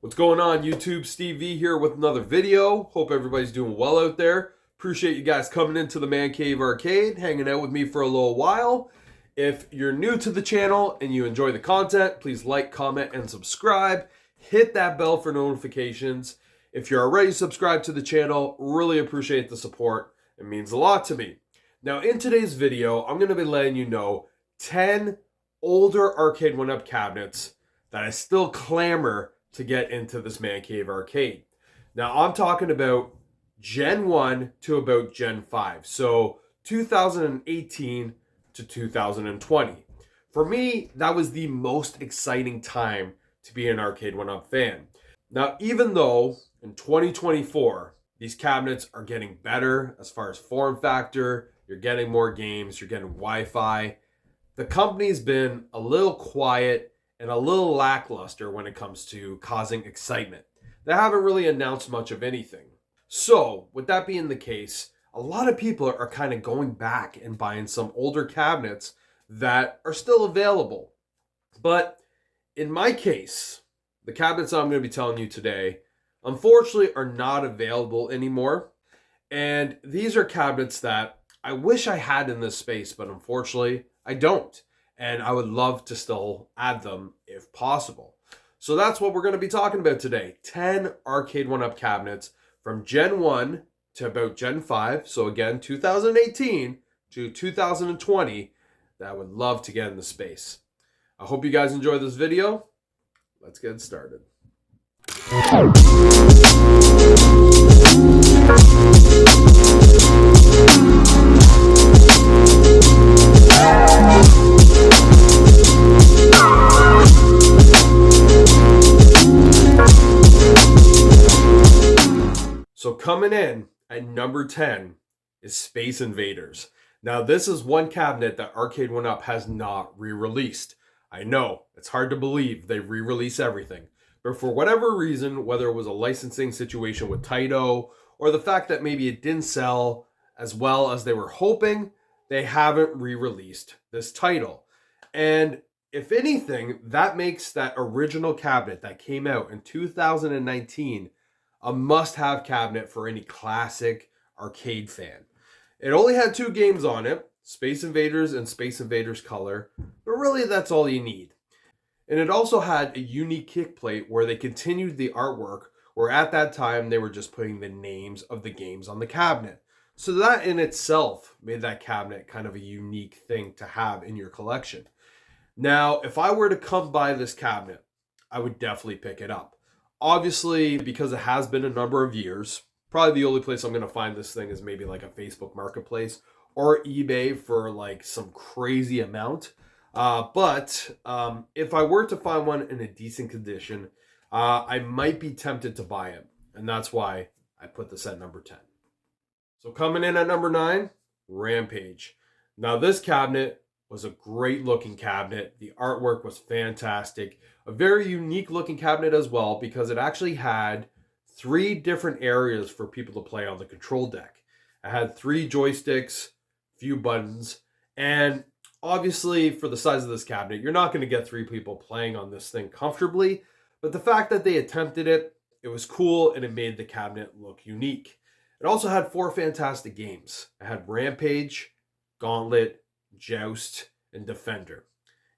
What's going on, YouTube? Steve V here with another video. Hope everybody's doing well out there. Appreciate you guys coming into the Man Cave Arcade, hanging out with me for a little while. If you're new to the channel and you enjoy the content, please like, comment, and subscribe. Hit that bell for notifications. If you're already subscribed to the channel, really appreciate the support. It means a lot to me. Now, in today's video, I'm going to be letting you know 10 older arcade 1-up cabinets that I still clamor to get into this Man Cave Arcade. Now, I'm talking about Gen 1 to about Gen 5. So 2018 to 2020. For me, that was the most exciting time to be an arcade 1-up fan. Now, even though in 2024, these cabinets are getting better as far as form factor, you're getting more games, you're getting Wi-Fi, the company's been a little quiet and a little lackluster when it comes to causing excitement. They haven't really announced much of anything. So, with that being the case, a lot of people are kind of going back and buying some older cabinets that are still available. But in my case, the cabinets I'm going to be telling you today, unfortunately, are not available anymore. And these are cabinets that I wish I had in this space, but unfortunately, I don't. And I would love to still add them if possible. So that's what we're going to be talking about today. 10 arcade 1-up cabinets from Gen 1 to about Gen 5. So again, 2018 to 2020 that I would love to get in the space. I hope you guys enjoy this video. Let's get started. So coming in at number 10 is Space Invaders. Now this is one cabinet that Arcade 1-up has not re-released. I know, it's hard to believe they re-release everything. But for whatever reason, whether it was a licensing situation with Taito or the fact that maybe it didn't sell as well as they were hoping, they haven't re-released this title. And if anything, that makes that original cabinet that came out in 2019 a must-have cabinet for any classic arcade fan. It only had 2 games on it, Space Invaders and Space Invaders Color, but really that's all you need. And it also had a unique kick plate where they continued the artwork, where at that time they were just putting the names of the games on the cabinet. So that in itself made that cabinet kind of a unique thing to have in your collection. Now, if I were to come by this cabinet, I would definitely pick it up. Obviously, because it has been a number of years, probably the only place I'm going to find this thing is maybe like a Facebook Marketplace or eBay for like some crazy amount. But if I were to find one in a decent condition, I might be tempted to buy it. And that's why I put this at number 10. So coming in at number 9, Rampage. Now this cabinet was a great looking cabinet. The artwork was fantastic. A very unique looking cabinet as well because it actually had 3 different areas for people to play on the control deck. It had 3 joysticks, few buttons, and obviously for the size of this cabinet, you're not going to get 3 people playing on this thing comfortably, but the fact that they attempted it, it was cool and it made the cabinet look unique. It also had 4 fantastic games. It had Rampage, Gauntlet, Joust, and Defender.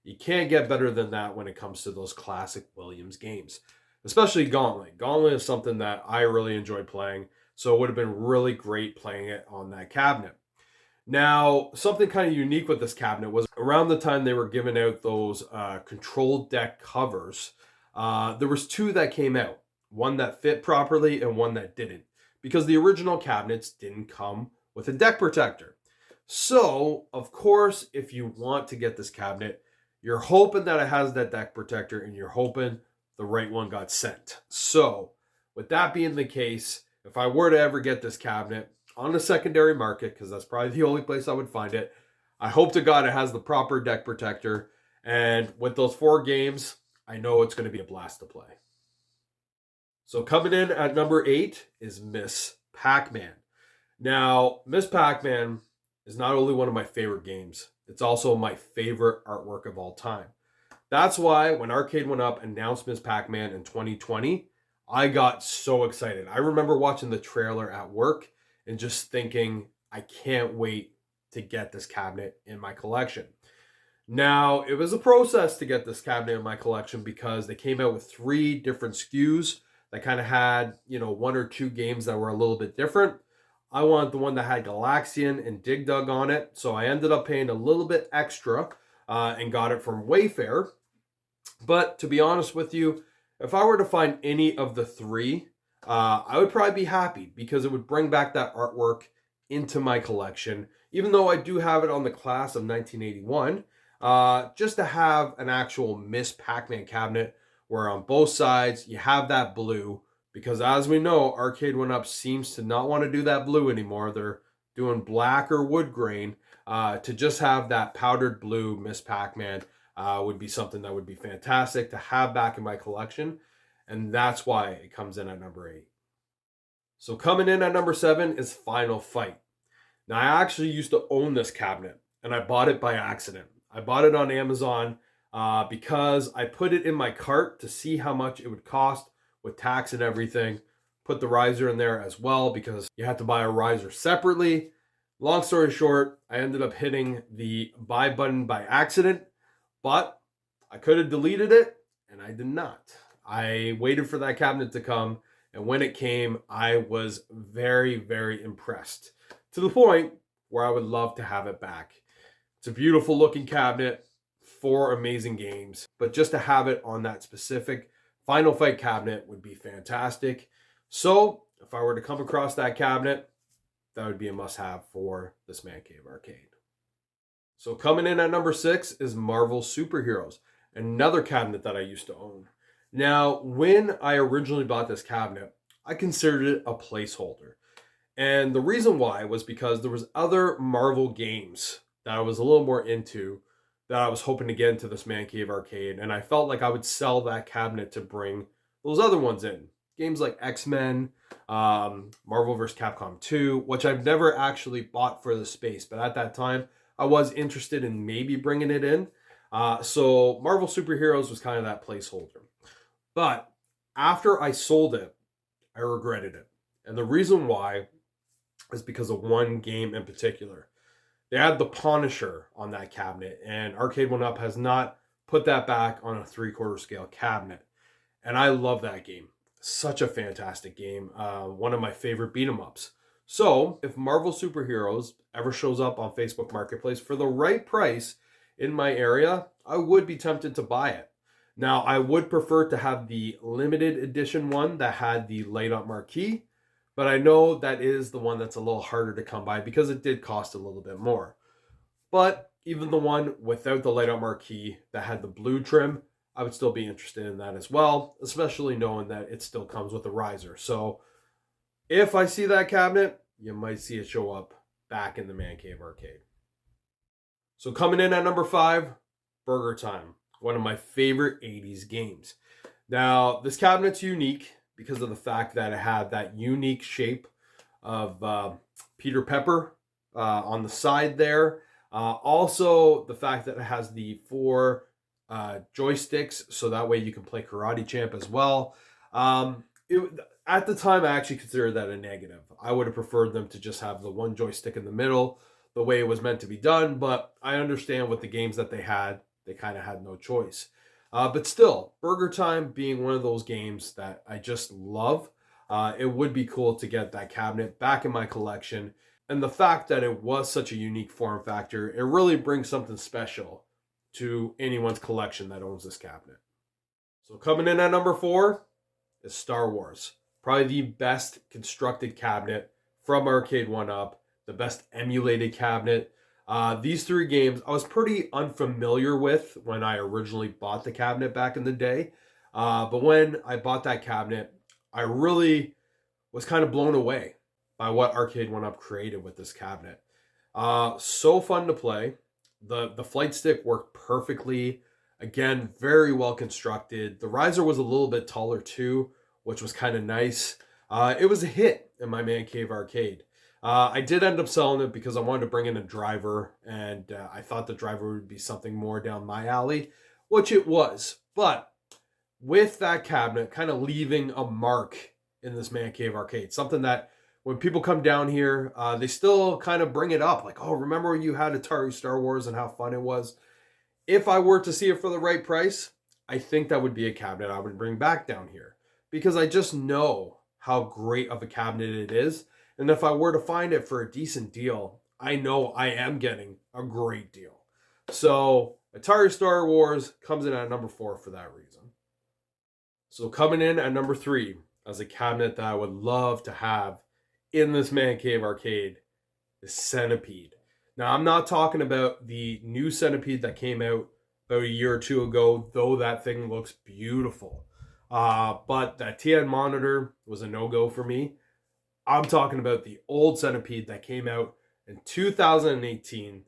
You can't get better than that when it comes to those classic Williams games, especially Gauntlet. Gauntlet is something that I really enjoyed playing, so it would have been really great playing it on that cabinet. Now, something kind of unique with this cabinet was around the time they were giving out those control deck covers, there was 2 that came out, one that fit properly and one that didn't, because the original cabinets didn't come with a deck protector. So, of course, if you want to get this cabinet, you're hoping that it has that deck protector and you're hoping the right one got sent. So, with that being the case, if I were to ever get this cabinet on the secondary market, because that's probably the only place I would find it, I hope to God it has the proper deck protector. And with those 4 games, I know it's going to be a blast to play. So coming in at number 8 is Miss Pac-Man. Now, Miss Pac-Man is not only one of my favorite games, it's also my favorite artwork of all time. That's why when Arcade 1-up announced Miss Pac-Man in 2020, I got so excited. I remember watching the trailer at work and just thinking, I can't wait to get this cabinet in my collection. Now, it was a process to get this cabinet in my collection because they came out with 3 different SKUs that kind of had, 1 or 2 games that were a little bit different. I wanted the one that had Galaxian and Dig Dug on it, so I ended up paying a little bit extra and got it from Wayfair. But to be honest with you, if I were to find any of the 3, I would probably be happy because it would bring back that artwork into my collection. Even though I do have it on the class of 1981, just to have an actual Miss Pac-Man cabinet where on both sides you have that blue. Because as we know, Arcade 1-Up seems to not want to do that blue anymore. They're doing black or wood grain. To just have that powdered blue Miss Pac-Man would be something that would be fantastic to have back in my collection. And that's why it comes in at number 8. So coming in at number 7 is Final Fight. Now, I actually used to own this cabinet, and I bought it by accident. I bought it on Amazon because I put it in my cart to see how much it would cost with tax and everything. Put the riser in there as well because you have to buy a riser separately. Long story short, I ended up hitting the buy button by accident, but I could have deleted it, and I did not. I waited for that cabinet to come, and when it came, I was very, very impressed, to the point where I would love to have it back. It's a beautiful looking cabinet, 4 amazing games, but just to have it on that specific Final Fight cabinet would be fantastic. So if I were to come across that cabinet, that would be a must-have for this Man Cave Arcade. So coming in at number 6 is Marvel Superheroes, another cabinet that I used to own. Now, when I originally bought this cabinet, I considered it a placeholder. And the reason why was because there was other Marvel games that I was a little more into that I was hoping to get into this Man Cave Arcade. And I felt like I would sell that cabinet to bring those other ones in. Games like X-Men, Marvel vs. Capcom 2, which I've never actually bought for the space. But at that time, I was interested in maybe bringing it in. So Marvel Superheroes was kind of that placeholder. But after I sold it, I regretted it. And the reason why is because of one game in particular. They had the Punisher on that cabinet, and Arcade 1-Up has not put that back on a 3/4 scale cabinet. And I love that game. Such a fantastic game. One of my favorite beat 'em ups. So if Marvel Superheroes ever shows up on Facebook Marketplace for the right price in my area, I would be tempted to buy it. Now, I would prefer to have the limited edition one that had the light up marquee, but I know that is the one that's a little harder to come by because it did cost a little bit more. But even the one without the light up marquee that had the blue trim, I would still be interested in that as well, especially knowing that it still comes with a riser. So if I see that cabinet, you might see it show up back in the Man Cave Arcade. So coming in at number 5, Burger Time, one of my favorite 80s games. Now, this cabinet's unique because of the fact that it had that unique shape of Peter Pepper on the side there. Also, the fact that it has the 4 joysticks, so that way you can play Karate Champ as well. At the time, I actually considered that a negative. I would have preferred them to just have the 1 joystick in the middle, the way it was meant to be done, but I understand with the games that they had, they kind of had no choice. But still, Burger Time being one of those games that I just love, it would be cool to get that cabinet back in my collection. And the fact that it was such a unique form factor, it really brings something special to anyone's collection that owns this cabinet. So coming in at number 4 is Star Wars. Probably the best constructed cabinet from Arcade 1-Up, the best emulated cabinet. These 3 games I was pretty unfamiliar with when I originally bought the cabinet back in the day. But when I bought that cabinet, I really was kind of blown away by what Arcade 1-Up created with this cabinet. So fun to play. The flight stick worked perfectly. Again, very well constructed. The riser was a little bit taller too, which was kind of nice. It was a hit in my Man Cave Arcade. I did end up selling it because I wanted to bring in a driver, and I thought the driver would be something more down my alley, which it was. But with that cabinet kind of leaving a mark in this Man Cave arcade. Something that when people come down here, they still kind of bring it up. Like, oh, remember when you had Atari Star Wars and how fun it was? If I were to see it for the right price, I think that would be a cabinet I would bring back down here. Because I just know how great of a cabinet it is. And if I were to find it for a decent deal, I know I am getting a great deal. So Atari Star Wars comes in at number 4 for that reason. So coming in at number 3 as a cabinet that I would love to have in this Man Cave arcade is Centipede. Now, I'm not talking about the new Centipede that came out about a year or two ago, though that thing looks beautiful. But that TN monitor was a no-go for me. I'm talking about the old Centipede that came out in 2018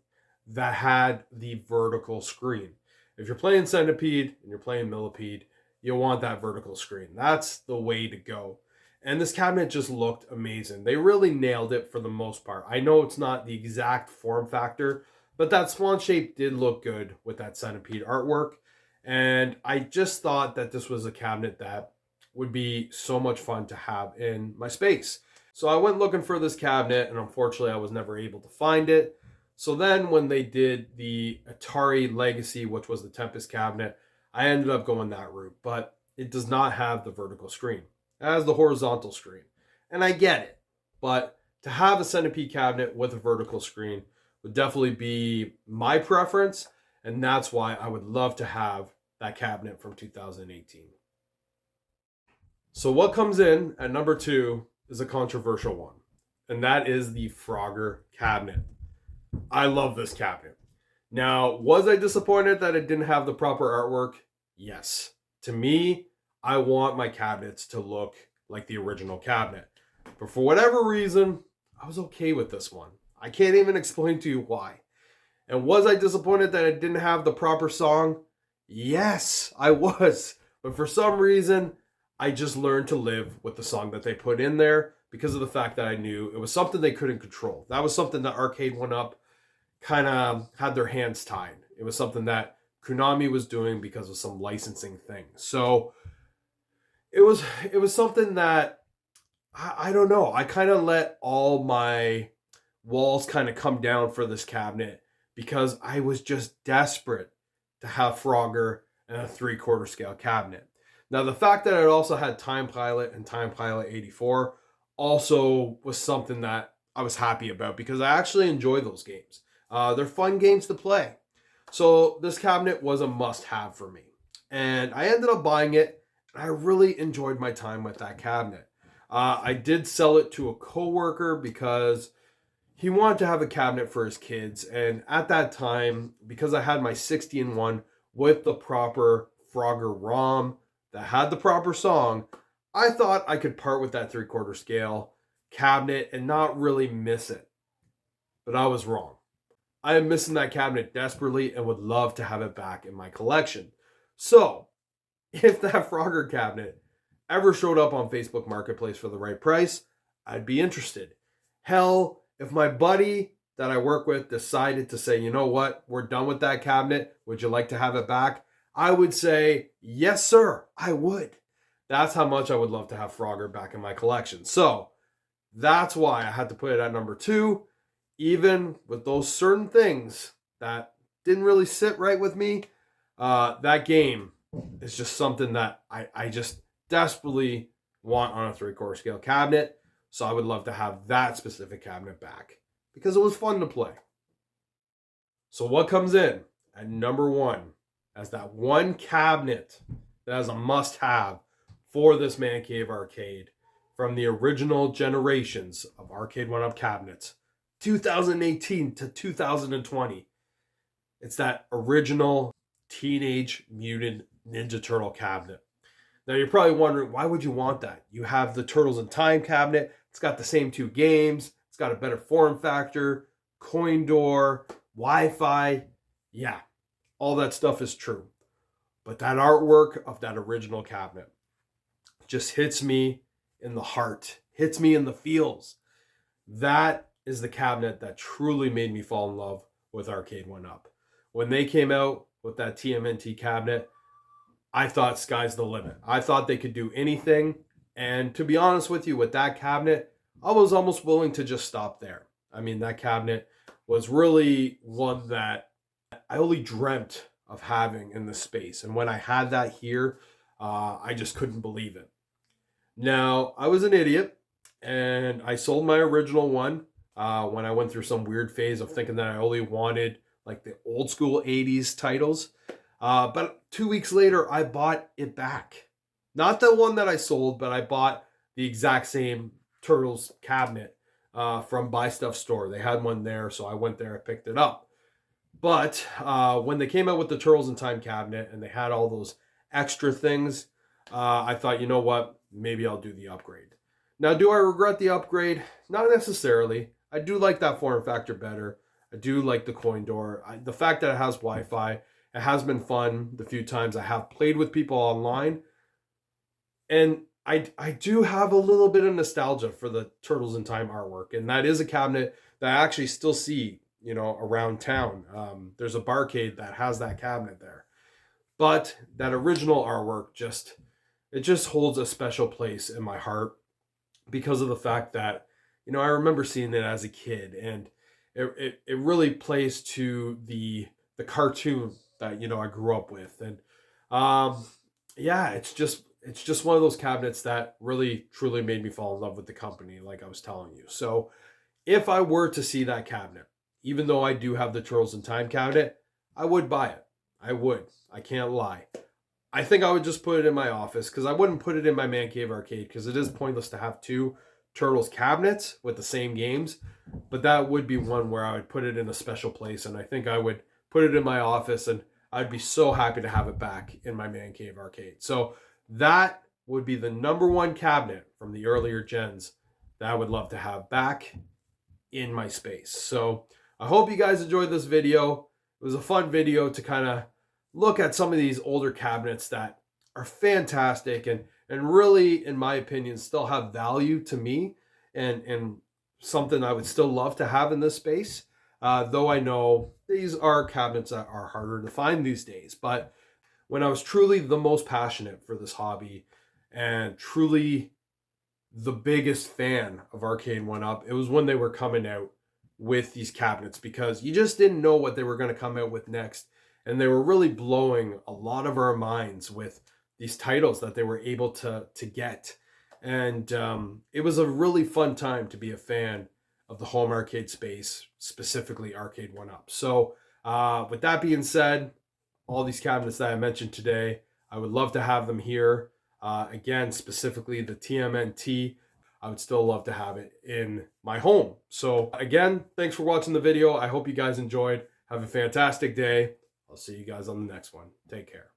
that had the vertical screen. If you're playing Centipede and you're playing Millipede, you'll want that vertical screen. That's the way to go. And this cabinet just looked amazing. They really nailed it for the most part. I know it's not the exact form factor, but that swan shape did look good with that Centipede artwork. And I just thought that this was a cabinet that would be so much fun to have in my space. So I went looking for this cabinet, and unfortunately I was never able to find it. So then when they did the Atari Legacy, which was the Tempest cabinet, I ended up going that route. But it does not have the vertical screen. It has the horizontal screen. And I get it. But to have a Centipede cabinet with a vertical screen would definitely be my preference. And that's why I would love to have that cabinet from 2018. So what comes in at number 2 is a controversial one. And that is the Frogger cabinet. I love this cabinet. Now, was I disappointed that it didn't have the proper artwork? Yes. To me, I want my cabinets to look like the original cabinet. But for whatever reason, I was okay with this one. I can't even explain to you why. And was I disappointed that it didn't have the proper song? Yes, I was. But for some reason, I just learned to live with the song that they put in there because of the fact that I knew it was something they couldn't control. That was something that Arcade 1-Up kind of had their hands tied. It was something that Konami was doing because of some licensing thing. So it was something that I don't know. I kind of let all my walls kind of come down for this cabinet because I was just desperate to have Frogger and a 3/4 scale cabinet. Now, the fact that it also had Time Pilot and Time Pilot 84 also was something that I was happy about because I actually enjoy those games. They're fun games to play. So this cabinet was a must-have for me. And I ended up buying it, and I really enjoyed my time with that cabinet. I did sell it to a coworker because he wanted to have a cabinet for his kids. And at that time, because I had my 60-in-1 with the proper Frogger ROM that had the proper song, I thought I could part with that 3/4 scale cabinet and not really miss it. But I was wrong. I am missing that cabinet desperately and would love to have it back in my collection. So, if that Frogger cabinet ever showed up on Facebook Marketplace for the right price, I'd be interested. Hell, if my buddy that I work with decided to say, you know what, we're done with that cabinet, would you like to have it back? I would say, yes, sir, I would. That's how much I would love to have Frogger back in my collection. So, that's why I had to put it at number 2. Even with those certain things that didn't really sit right with me, that game is just something that I just desperately want on a 3/4 scale cabinet. So I would love to have that specific cabinet back because it was fun to play. So what comes in at number 1 as that one cabinet that is a must-have for this Man Cave arcade from the original generations of Arcade 1-Up cabinets, 2018 to 2020. It's that original Teenage Mutant Ninja Turtle cabinet. Now you're probably wondering, why would you want that? You have the Turtles in Time cabinet. It's got the same 2 games. It's got a better form factor, coin door, Wi-Fi. Yeah, all that stuff is true. But that artwork of that original cabinet just hits me in the heart, hits me in the feels. That is the cabinet that truly made me fall in love with Arcade 1-Up. When they came out with that TMNT cabinet, I thought sky's the limit. I thought they could do anything. And to be honest with you, with that cabinet, I was almost willing to just stop there. I mean, that cabinet was really one that I only dreamt of having in the space. And when I had that here, I just couldn't believe it. Now, I was an idiot and I sold my original one when I went through some weird phase of thinking that I only wanted like the old school 80s titles. But 2 weeks later, I bought it back. Not the one that I sold, but I bought the exact same Turtles cabinet from Buy Stuff Store. They had one there, so I went there and picked it up. But when they came out with the Turtles in Time cabinet and they had all those extra things, I thought, you know what? Maybe I'll do the upgrade. Now, do I regret the upgrade? Not necessarily. I do like that form factor better. I do like the coin door. The fact that it has Wi-Fi, it has been fun the few times I have played with people online. And I do have a little bit of nostalgia for the Turtles in Time artwork. And that is a cabinet that I actually still see, you know, around town. There's a barcade that has that cabinet there. But that original artwork it just holds a special place in my heart because of the fact that, you know, I remember seeing it as a kid, and it really plays to the cartoon that, you know, I grew up with. And yeah, it's just one of those cabinets that really truly made me fall in love with the company, like I was telling you. So if I were to see that cabinet, even though I do have the Turtles in Time cabinet, I would buy it. I would. I can't lie. I think I would just put it in my office because I wouldn't put it in my man cave arcade because it is pointless to have two Turtles cabinets with the same games. But that would be one where I would put it in a special place, and I think I would put it in my office, and I'd be so happy to have it back in my man cave arcade. So that would be the number one cabinet from the earlier gens that I would love to have back in my space. So I hope you guys enjoyed this video. It was a fun video to kind of look at some of these older cabinets that are fantastic and really, in my opinion, still have value to me and something I would still love to have in this space. Though I know these are cabinets that are harder to find these days. But when I was truly the most passionate for this hobby and truly the biggest fan of Arcade 1-Up, it was when they were coming out with these cabinets, because you just didn't know what they were going to come out with next. And they were really blowing a lot of our minds with these titles that they were able to get. And it was a really fun time to be a fan of the home arcade space, specifically Arcade 1-Up. So with that being said, all these cabinets that I mentioned today, I would love to have them here. Again, specifically the TMNT, I would still love to have it in my home. So again, thanks for watching the video. I hope you guys enjoyed. Have a fantastic day. I'll see you guys on the next one. Take care.